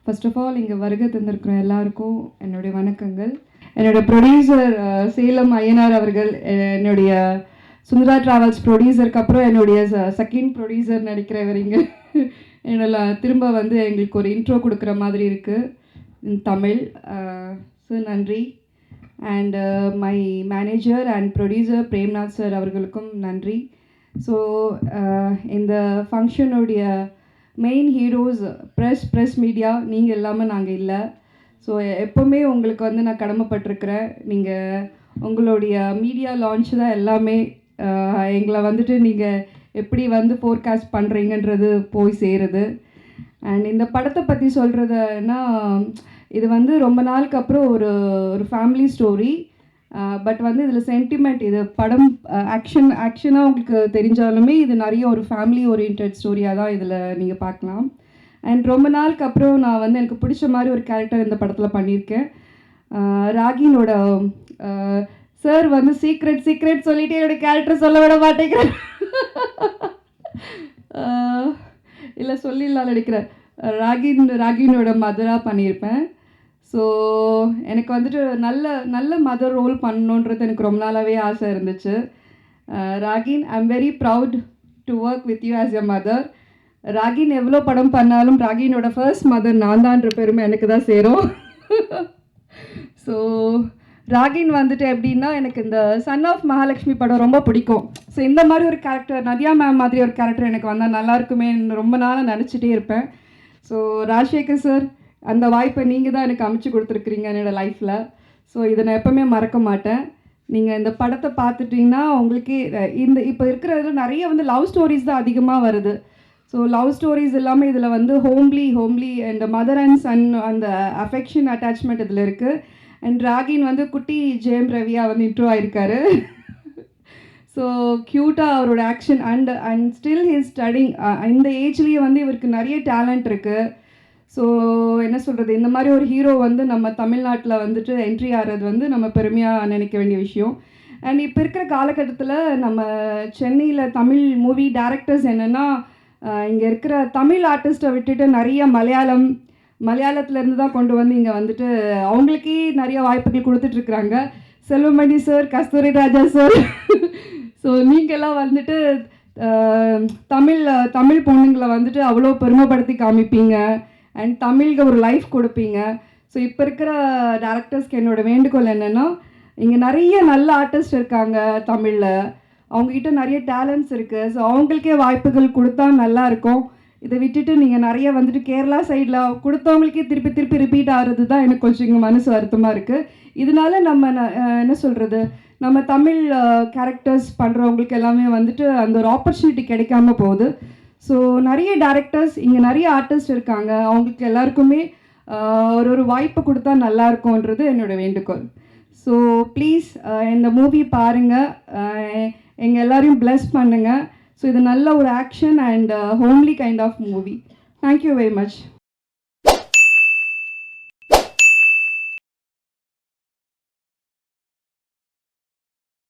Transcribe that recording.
First of all இங்கே வருகை தந்திருக்கிற எல்லாருக்கும் என்னுடைய வணக்கங்கள். என்னோட ப்ரொடியூசர் சேலம் ஐயனார் அவர்கள், என்னுடைய சுந்தரா ட்ராவல்ஸ் ப்ரொடியூசருக்கு அப்புறம் என்னுடைய செகண்ட் ப்ரொடியூசர் நடிக்கிறவர் இங்கே என்னோட திரும்ப வந்து எங்களுக்கு ஒரு இன்ட்ரோ கொடுக்குற மாதிரி இருக்குது தமிழ். ஸோ நன்றி. And my manager and producer Premnath sir அவர்களுக்கும் நன்றி. ஸோ இந்த ஃபங்க்ஷனுடைய மெயின் ஹீரோஸ் ப்ரெஸ் மீடியா நீங்கள் இல்லாமல் நாங்கள் இல்லை. ஸோ எப்போவுமே உங்களுக்கு வந்து நான் கடமைப்பட்டிருக்கிறேன். நீங்கள் உங்களுடைய மீடியா லான்ச் தான் எல்லாமே. எங்களை வந்துட்டு நீங்கள் எப்படி வந்து ஃபோர்காஸ்ட் பண்ணுறீங்கன்றது போய் சேருது. அண்ட் இந்த படத்தை பற்றி சொல்கிறதுனா, இது வந்து ரொம்ப நாளுக்கு அப்புறம் ஒரு ஃபேமிலி ஸ்டோரி. பட் வந்து இதில் சென்டிமெண்ட், இது படம் ஆக்ஷனாக உங்களுக்கு தெரிஞ்சாலுமே இது நிறைய ஒரு ஃபேமிலி ஓரியன்ட் ஸ்டோரியாக தான் இதில் நீங்கள் பார்க்கலாம். அண்ட் ரொம்ப நாளுக்கு அப்புறம் நான் வந்து எனக்கு பிடிச்ச மாதிரி ஒரு கேரக்டர் இந்த படத்தில் பண்ணியிருக்கேன். ராகினோட சார் வந்து சீக்ரெட் சொல்லிட்டு என்னோடய கேரக்டர் சொல்ல விட மாட்டேங்கிறேன். இல்லை சொல்லிடலாம் நினைக்கிறேன். ராகினோட மதராக பண்ணியிருப்பேன். ஸோ எனக்கு வந்துட்டு நல்ல மதர் ரோல் பண்ணணுன்றது எனக்கு ரொம்ப நாளாகவே ஆசை இருந்துச்சு. Ragin, I am very proud to work with you as a mother. Ragin எவ்வளோ படம் பண்ணாலும் ராகினோட ஃபர்ஸ்ட் மதர் நான் தான்ற பெருமை எனக்கு தான் சேரும். ஸோ ராகின் வந்துட்டு எப்படின்னா, எனக்கு இந்த சன் ஆஃப் மகாலட்சுமி படம் ரொம்ப பிடிக்கும். ஸோ இந்த மாதிரி ஒரு கேரக்டர், நதியா மேம் மாதிரி ஒரு கேரக்டர் எனக்கு வந்தால் நல்லாயிருக்குமே ரொம்ப நாளாக நினச்சிட்டே இருப்பேன். ஸோ ராஜசேகர் சார், அந்த வாய்ப்பை நீங்கள் தான் எனக்கு அமைச்சு கொடுத்துருக்குறீங்க என்னோடய லைஃப்பில். ஸோ இதை நான் எப்போவுமே மறக்க மாட்டேன். நீங்கள் இந்த படத்தை பார்த்துட்டிங்கன்னா உங்களுக்கே இப்போ இருக்கிறது நிறைய வந்து லவ் ஸ்டோரிஸ் தான் அதிகமாக வருது. ஸோ லவ் ஸ்டோரிஸ் இல்லாமல் இதில் வந்து homely and mother and son அந்த அஃபெக்ஷன் அட்டாச்மெண்ட் இதில் இருக்குது. அண்ட் ராகின் வந்து குட்டி ஜெயம் ரவியா வந்து இன்ட்ரோ ஆகிருக்காரு. ஸோ க்யூட்டாக அவரோட action and still he's studying. இந்த ஏஜ்லேயே வந்து இவருக்கு நிறைய டேலண்ட் இருக்குது. ஸோ என்ன சொல்கிறது, இந்த மாதிரி ஒரு ஹீரோ வந்து நம்ம தமிழ்நாட்டில் வந்துட்டு என்ட்ரி ஆகிறது வந்து நம்ம பெருமையாக நினைக்க வேண்டிய விஷயம். அண்ட் இப்போ இருக்கிற காலகட்டத்தில் நம்ம சென்னையில் தமிழ் மூவி டேரக்டர்ஸ் என்னென்னா, இங்கே இருக்கிற தமிழ் ஆர்டிஸ்ட்டை விட்டுட்டு நிறைய மலையாளத்துலேருந்து தான் கொண்டு வந்து இங்கே வந்துட்டு அவங்களுக்கே நிறைய வாய்ப்புகள் கொடுத்துட்ருக்குறாங்க. செல்வமணி சார், கஸ்தூரி ராஜா சார். ஸோ நீங்கள்லாம் வந்துட்டு தமிழ் பொண்ணுங்களை வந்துட்டு அவ்வளோ பெருமைப்படுத்தி காமிப்பீங்க அண்ட் தமிழுக்கு ஒரு லைஃப் கொடுப்பீங்க. ஸோ இப்போ இருக்கிற டேரக்டர்ஸ்க்கு என்னோடய வேண்டுகோள் என்னென்னா, இங்கே நிறைய நல்ல ஆர்டிஸ்ட் இருக்காங்க தமிழில், அவங்கக்கிட்ட நிறைய டேலண்ட்ஸ் இருக்குது. ஸோ அவங்களுக்கே வாய்ப்புகள் கொடுத்தா நல்லாயிருக்கும். இதை விட்டுட்டு நீங்கள் நிறைய வந்துட்டு கேரளா சைடில் கொடுத்தவங்களுக்கே திருப்பி ரிப்பீட் ஆகிறது தான் எனக்கு கொஞ்சம் இங்கே மனசு வருத்தமாக இருக்குது. இதனால நம்ம என்ன சொல்கிறது, நம்ம தமிழ் கேரக்டர்ஸ் பண்ணுறவங்களுக்கு எல்லாமே வந்துட்டு அந்த ஒரு ஆப்பர்ச்சுனிட்டி கிடைக்காம போகுது. ஸோ நிறைய டேரக்டர்ஸ், இங்கே நிறைய ஆர்டிஸ்ட் இருக்காங்க, அவங்களுக்கு எல்லாருக்குமே ஒரு வாய்ப்பு கொடுத்தா நல்லாயிருக்கும்ன்றது என்னோடய வேண்டுகோள். ஸோ ப்ளீஸ் இந்த மூவி பாருங்கள், எங்கள் எல்லோரையும் ப்ளஸ் பண்ணுங்கள். ஸோ இது நல்ல ஒரு action and homely kind of movie. Thank you very much.